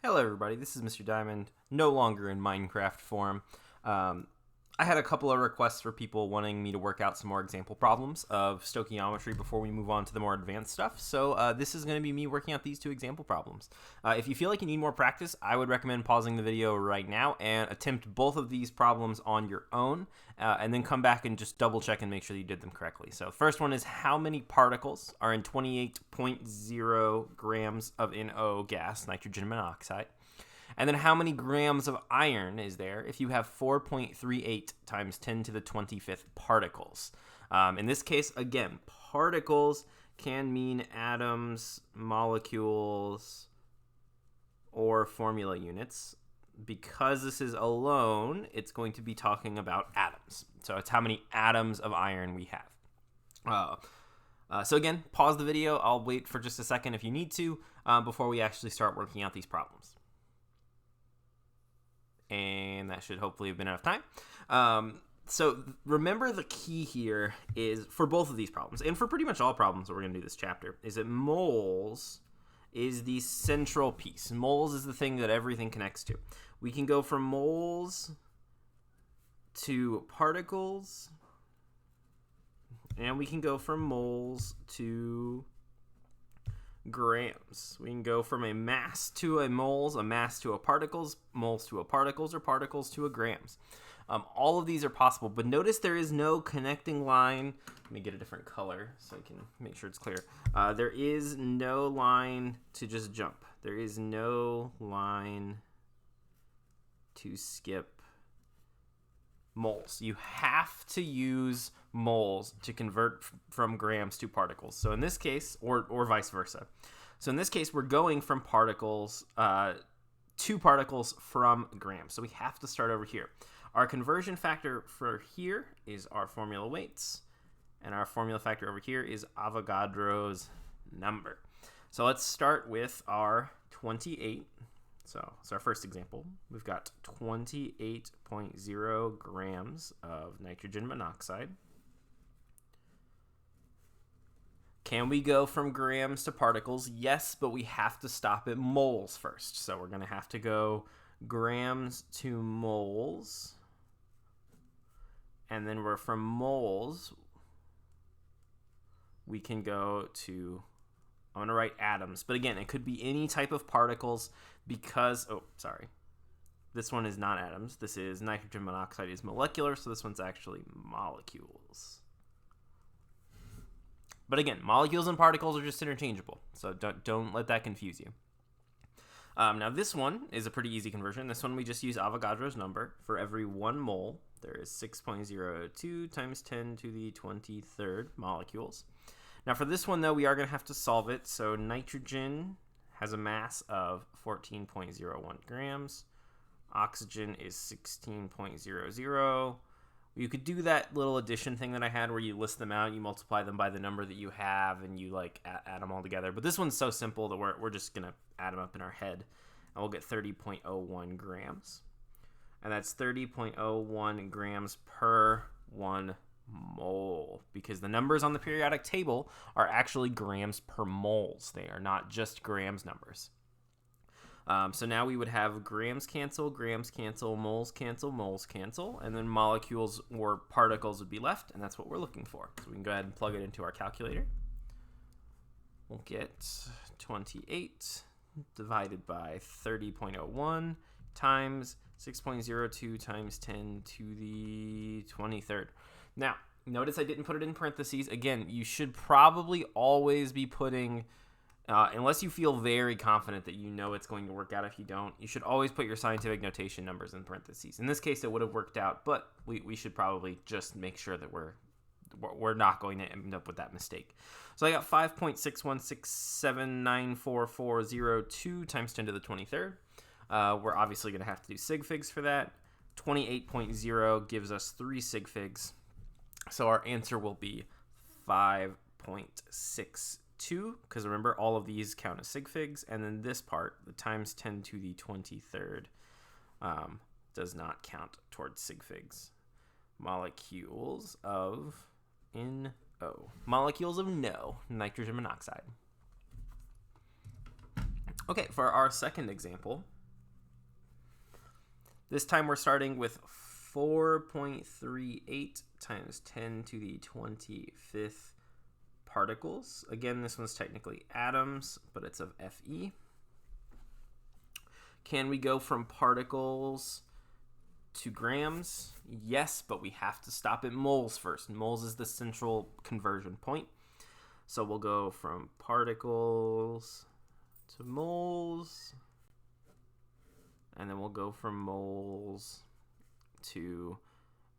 Hello everybody, this is Mr. Diamond, no longer in Minecraft form. I had a couple of requests for people wanting me to work out some more example problems of stoichiometry before we move on to the more advanced stuff, so this is going to be me working out these two example problems. If you feel like you need more practice, I would recommend pausing the video right now and attempt both of these problems on your own, and then come back and just double check and make sure that you did them correctly. So the first one is how many particles are in 28.0 grams of NO gas, nitrogen monoxide? And then how many grams of iron is there if you have 4.38 times 10 to the 25th particles? In this case, again, particles can mean atoms, molecules, or formula units. Because this is alone, it's going to be talking about atoms. So it's how many atoms of iron we have. So again, pause the video. I'll wait for just a second if you need to before we actually start working out these problems. And that should hopefully have been enough time. So remember, the key here is, for both of these problems, and for pretty much all problems that we're going to do this chapter, is that moles is the central piece. Moles is the thing that everything connects to. We can go from moles to particles, and we can go from moles to grams. We can go from a mass to a moles, a mass to a particles, moles to a particles, or particles to a grams. All of these are possible, but notice there is no connecting line. Let me get a different color so I can make sure it's clear. There is no line to just jump. There is no line to skip moles. You have to use moles to convert from grams to particles. So in this case, or vice versa. So in this case, we're going from particles to particles from grams. So we have to start over here. Our conversion factor for here is our formula weights, and our formula factor over here is Avogadro's number. So let's start with our 28. So it's our first example. We've got 28.0 grams of nitrogen monoxide. Can we go from grams to particles? Yes, but we have to stop at moles first. So we're going to have to go grams to moles. And then we're from moles, we can go to, I'm going to write atoms. But again, it could be any type of particles because, this one is not atoms. This is nitrogen monoxide is molecular, so this one's actually molecules. But again, molecules and particles are just interchangeable, so don't let that confuse you. Now this one is a pretty easy conversion. This one we just use Avogadro's number. For every 1 mole, there is 6.02 times 10 to the 23rd molecules. Now for this one, though, we are going to have to solve it. So nitrogen has a mass of 14.01 grams. Oxygen is 16.00. You could do that little addition thing that I had where you list them out, you multiply them by the number that you have, and you add them all together. But this one's so simple that we're just going to add them up in our head, and we'll get 30.01 grams. And that's 30.01 grams per 1 mole, because the numbers on the periodic table are actually grams per moles. They are not just grams numbers. So now we would have grams cancel, moles cancel, and then molecules or particles would be left, and that's what we're looking for. So we can go ahead and plug it into our calculator. We'll get 28 divided by 30.01 times 6.02 times 10 to the 23rd. Now, notice I didn't put it in parentheses. Again, you should probably always be putting, unless you feel very confident that you know it's going to work out. If you don't, you should always put your scientific notation numbers in parentheses. In this case, it would have worked out, but we should probably just make sure that we're not going to end up with that mistake. So I got 5.616794402 times 10 to the 23rd. We're obviously going to have to do sig figs for that. 28.0 gives us 3 sig figs. So our answer will be 5.62, because remember, all of these count as sig figs. And then this part, the times 10 to the 23rd, does not count towards sig figs. Molecules of NO. Molecules of nitrogen monoxide. Okay, for our second example, This time we're starting with 4.38 times 10 to the 25th particles. Again, this one's technically atoms, but it's of Fe. Can we go from particles to grams? Yes, but we have to stop at moles first. Moles is the central conversion point. So we'll go from particles to moles, and then we'll go from moles to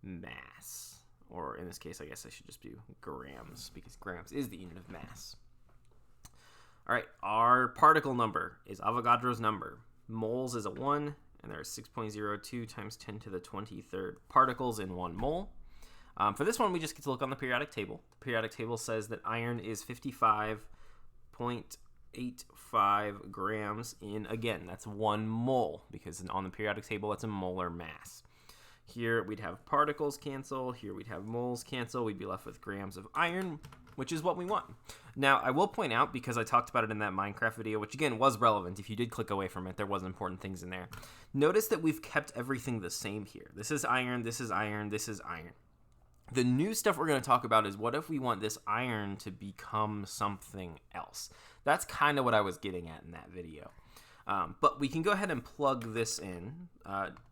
mass. Or in this case, I guess I should just do grams, because grams is the unit of mass. All right, our particle number is Avogadro's number. Moles is a 1, and there are 6.02 times 10 to the 23rd particles in 1 mole. For this one, we just get to look on the periodic table. The periodic table says that iron is 55.85 grams in, again, that's 1 mole, because on the periodic table, that's a molar mass. Here, we'd have particles cancel. Here, we'd have moles cancel. We'd be left with grams of iron, which is what we want. Now, I will point out, because I talked about it in that Minecraft video, which again was relevant. If you did click away from it, there was important things in there. Notice that we've kept everything the same here. This is iron, this is iron, this is iron. The new stuff we're going to talk about is what if we want this iron to become something else? That's kind of what I was getting at in that video. But we can go ahead and plug this in.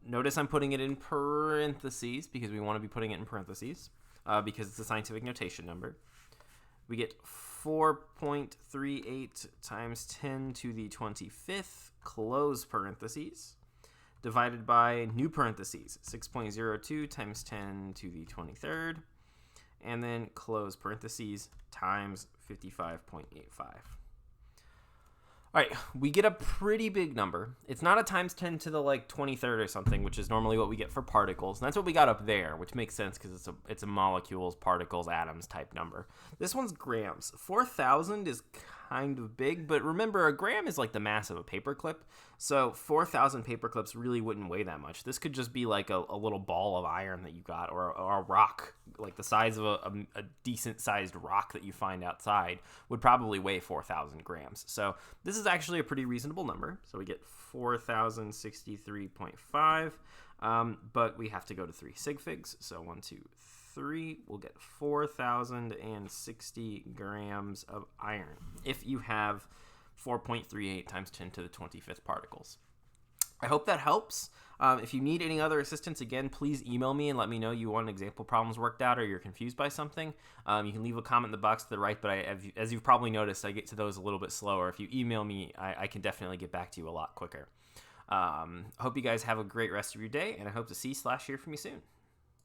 Notice I'm putting it in parentheses because we want to be putting it in parentheses because it's a scientific notation number. We get 4.38 times 10 to the 25th, close parentheses, divided by new parentheses, 6.02 times 10 to the 23rd, and then close parentheses times 55.85. All right, we get a pretty big number. It's not a times 10 to the 23rd or something, which is normally what we get for particles. And that's what we got up there, which makes sense because it's a molecules, particles, atoms type number. This one's grams. 4,000 is kind of big, but remember, a gram is like the mass of a paperclip. So 4,000 paperclips really wouldn't weigh that much. This could just be like a little ball of iron that you got, or a rock, like the size of a decent sized rock that you find outside would probably weigh 4,000 grams. So this is actually a pretty reasonable number. So we get 4,063.5, but we have to go to 3 sig figs. So 1, 2, 3, we'll get 4,060 grams of iron if you have 4.38 times 10 to the 25th particles. I hope that helps. If you need any other assistance, again, please email me and let me know you want example problems worked out or you're confused by something. You can leave a comment in the box to the right, but as you've probably noticed, I get to those a little bit slower. If you email me, I can definitely get back to you a lot quicker. I hope you guys have a great rest of your day, and I hope to see/hear from you soon.